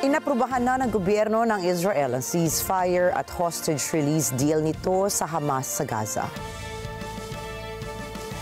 Inaprubahan na ng gobyerno ng Israel ang ceasefire at hostage release deal nito sa Hamas sa Gaza.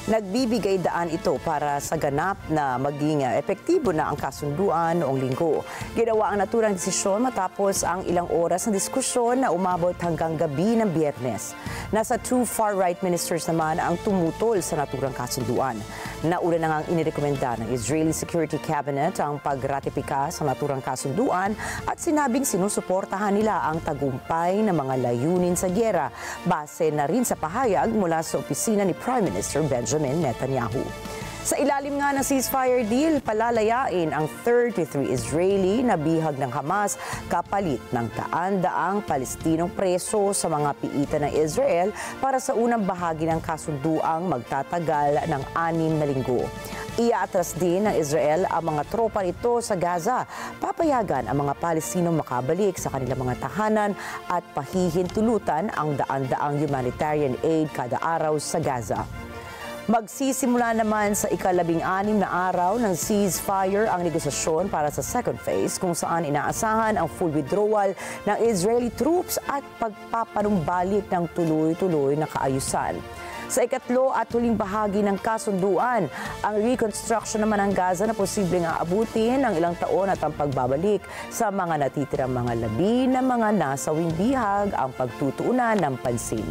Nagbibigay daan ito para sa ganap na maging epektibo na ang kasunduan noong linggo. Ginawa ang naturang desisyon matapos ang ilang oras ng diskusyon na umabot hanggang gabi ng Biyernes. Nasa two far-right ministers naman ang tumutol sa naturang kasunduan. Nauna na ngang inirekomenda ng Israeli Security Cabinet ang pagratipika sa naturang kasunduan at sinabing sinusuportahan nila ang tagumpay ng mga layunin sa gyera base na rin sa pahayag mula sa opisina ni Prime Minister Benjamin Netanyahu. Sa ilalim nga ng ceasefire deal, palalayain ang 33 Israeli na bihag ng Hamas kapalit ng daan-daang Palestinong preso sa mga piitan ng Israel para sa unang bahagi ng kasunduang magtatagal ng 6 na linggo. Iaatras din ng Israel ang mga tropa nito sa Gaza. Papayagan ang mga Palestinong makabalik sa kanilang mga tahanan at pahihintulutan ang daan-daang humanitarian aid kada araw sa Gaza. Magsisimula naman sa ika-16 na araw ng ceasefire ang negosasyon para sa second phase kung saan inaasahan ang full withdrawal ng Israeli troops at pagpapanumbalik ng tuloy-tuloy na kaayusan. Sa ikatlo at huling bahagi ng kasunduan, ang reconstruction naman ng Gaza na posibleng aabutin ng ilang taon at ang pagbabalik sa mga natitirang mga labi na mga nasawing bihag ang pagtutuunan ng pansin.